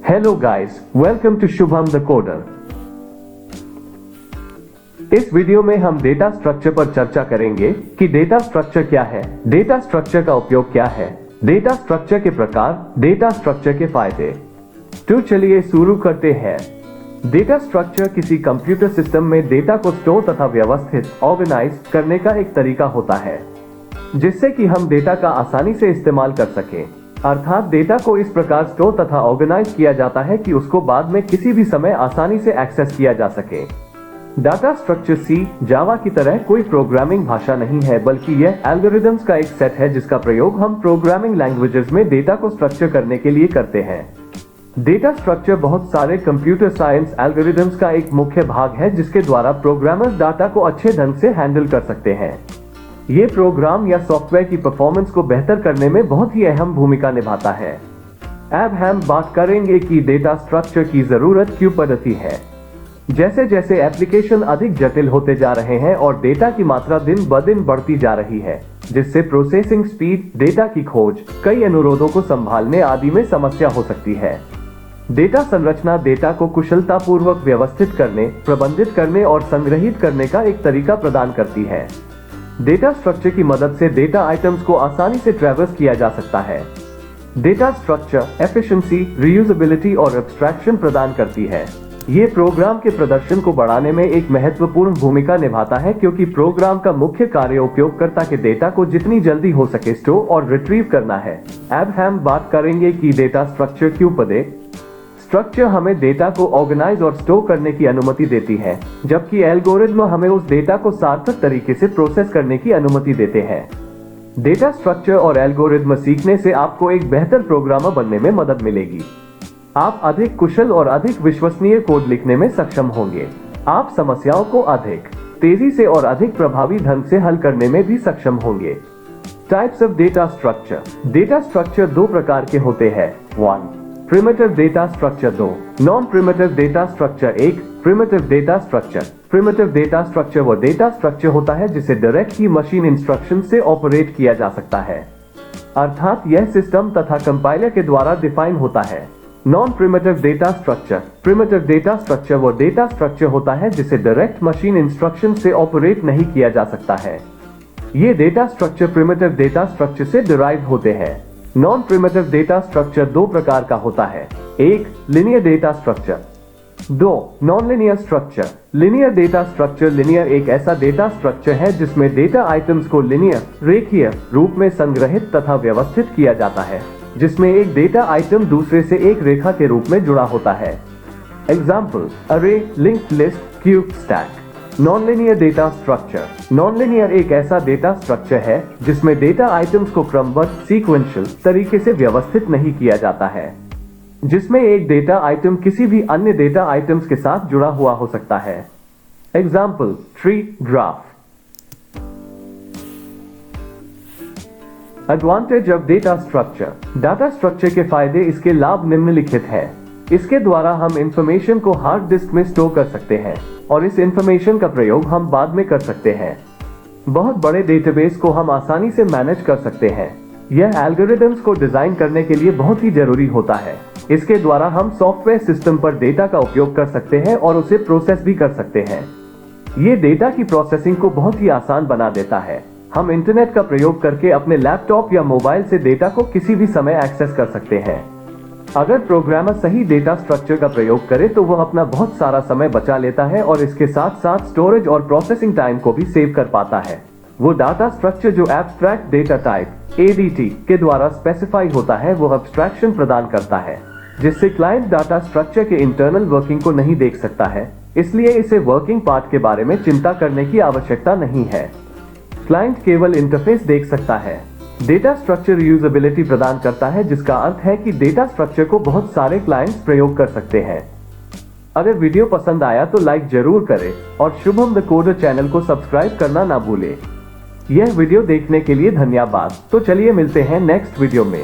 Hello guys, welcome to Shubham the coder. इस video में हम डेटा स्ट्रक्चर पर चर्चा करेंगे कि डेटा स्ट्रक्चर क्या है, डेटा स्ट्रक्चर का उपयोग क्या है, डेटा स्ट्रक्चर के प्रकार, डेटा स्ट्रक्चर के फायदे। तो चलिए शुरू करते हैं। डेटा स्ट्रक्चर किसी कंप्यूटर सिस्टम में डेटा को स्टोर तथा व्यवस्थित ऑर्गेनाइज करने का एक तरीका होता है जिससे कि हम डेटा का आसानी से इस्तेमाल कर सकें। अर्थात डेटा को इस प्रकार स्टोर तथा ऑर्गेनाइज किया जाता है कि उसको बाद में किसी भी समय आसानी से एक्सेस किया जा सके। डाटा स्ट्रक्चर सी, जावा की तरह कोई प्रोग्रामिंग भाषा नहीं है, बल्कि यह एल्गोरिदम्स का एक सेट है जिसका प्रयोग हम प्रोग्रामिंग लैंग्वेजेस में डेटा को स्ट्रक्चर करने के लिए करते हैं। डेटा स्ट्रक्चर बहुत सारे कंप्यूटर साइंस एल्गोरिदम्स का एक मुख्य भाग है जिसके द्वारा प्रोग्रामर्स डाटा को अच्छे ढंग से हैंडल कर सकते हैं। ये प्रोग्राम या सॉफ्टवेयर की परफॉर्मेंस को बेहतर करने में बहुत ही अहम भूमिका निभाता है। अब हम बात करेंगे कि डेटा स्ट्रक्चर की जरूरत क्यों पड़ती है। जैसे जैसे एप्लीकेशन अधिक जटिल होते जा रहे हैं और डेटा की मात्रा दिन ब दिन बढ़ती जा रही है, जिससे प्रोसेसिंग स्पीड, डेटा की खोज, कई अनुरोधों को संभालने आदि में समस्या हो सकती है। डेटा संरचना डेटा को कुशलतापूर्वक व्यवस्थित करने, प्रबंधित करने और संग्रहित करने का एक तरीका प्रदान करती है। डेटा स्ट्रक्चर की मदद से डेटा आइटम्स को आसानी से ट्रैवर्स किया जा सकता है। डेटा स्ट्रक्चर एफिशिएंसी, रीयूजेबिलिटी और एब्स्ट्रैक्शन प्रदान करती है। ये प्रोग्राम के प्रदर्शन को बढ़ाने में एक महत्वपूर्ण भूमिका निभाता है, क्योंकि प्रोग्राम का मुख्य कार्य उपयोगकर्ता के डेटा को जितनी जल्दी हो सके स्टोर और रिट्रीव करना है। अब हम बात करेंगे कि डेटा स्ट्रक्चर क्यों पड़े। स्ट्रक्चर हमें डेटा को ऑर्गेनाइज और स्टोर करने की अनुमति देती है, जबकि एल्गोरिदम हमें उस डेटा को सार्थक तरीके से प्रोसेस करने की अनुमति देते हैं। डेटा स्ट्रक्चर और एल्गोरिदम सीखने से आपको एक बेहतर प्रोग्रामर बनने में मदद मिलेगी। आप अधिक कुशल और अधिक विश्वसनीय कोड लिखने में सक्षम होंगे। आप समस्याओं को अधिक तेजी से और अधिक प्रभावी ढंग से हल करने में भी सक्षम होंगे। Types of data structure. Data structure दो प्रकार के होते हैं। 1. Primitive data structure. 2. Non primitive data structure. 1. Primitive data structure. Primitive data structure वो डेटा स्ट्रक्चर होता है जिसे डायरेक्ट ही मशीन इंस्ट्रक्शन से ऑपरेट किया जा सकता है, अर्थात यह सिस्टम तथा कंपाइलर के द्वारा डिफाइन होता है। Non primitive data structure. Primitive data structure वो डेटा स्ट्रक्चर होता है जिसे डायरेक्ट मशीन इंस्ट्रक्शन से ऑपरेट नहीं किया जा सकता है। ये data structure primitive data structure से डिराइव होते हैं। नॉन प्रिमिटिव डेटा स्ट्रक्चर दो प्रकार का होता है। 1. Linear data structure. 2. Non linear structure. Linear data structure. Linear एक ऐसा डेटा स्ट्रक्चर है जिसमें डेटा आइटम्स को लिनियर, रेखीय रूप में संग्रहित तथा व्यवस्थित किया जाता है, जिसमें एक डेटा आइटम दूसरे से एक रेखा के रूप में जुड़ा होता है। एग्जाम्पल: अरे, linked list, cube, stack. Nonlinear data structure. Nonlinear एक ऐसा डेटा स्ट्रक्चर है जिसमें डेटा आइटम्स को क्रमबद्ध सीक्वेंशियल तरीके से व्यवस्थित नहीं किया जाता है, जिसमें एक डेटा आइटम किसी भी अन्य डेटा आइटम्स के साथ जुड़ा हुआ हो सकता है। Example: tree, graph. Advantage of data structure. Data structure के फायदे। इसके लाभ निम्नलिखित है। इसके द्वारा हम इंफॉर्मेशन को हार्ड डिस्क में स्टोर कर सकते हैं और इस इंफॉर्मेशन का प्रयोग हम बाद में कर सकते हैं। बहुत बड़े डेटाबेस को हम आसानी से मैनेज कर सकते हैं। यह एल्गोरिदम्स को डिजाइन करने के लिए बहुत ही जरूरी होता है। इसके द्वारा हम सॉफ्टवेयर सिस्टम पर डेटा का उपयोग कर सकते हैं और उसे प्रोसेस भी कर सकते हैं। ये डेटा की प्रोसेसिंग को बहुत ही आसान बना देता है। हम इंटरनेट का प्रयोग करके अपने लैपटॉप या मोबाइल से डेटा को किसी भी समय एक्सेस कर सकते हैं। अगर प्रोग्रामर सही डेटा स्ट्रक्चर का प्रयोग करे तो वह अपना बहुत सारा समय बचा लेता है और इसके साथ साथ स्टोरेज और प्रोसेसिंग टाइम को भी सेव कर पाता है। वो डाटा स्ट्रक्चर जो एब्स्ट्रैक्ट डेटा टाइप (ADT) के द्वारा स्पेसिफाई होता है, वो एब्स्ट्रैक्शन प्रदान करता है, जिससे क्लाइंट डाटा स्ट्रक्चर के इंटरनल वर्किंग को नहीं देख सकता है, इसलिए इसे वर्किंग पार्ट के बारे में चिंता करने की आवश्यकता नहीं है। क्लाइंट केवल इंटरफेस देख सकता है। डेटा स्ट्रक्चर यूजेबिलिटी प्रदान करता है, जिसका अर्थ है कि डेटा स्ट्रक्चर को बहुत सारे क्लाइंट्स प्रयोग कर सकते हैं। अगर वीडियो पसंद आया तो लाइक जरूर करें और शुभम द कोडर चैनल को सब्सक्राइब करना ना भूलें। यह वीडियो देखने के लिए धन्यवाद। तो चलिए मिलते हैं नेक्स्ट वीडियो में।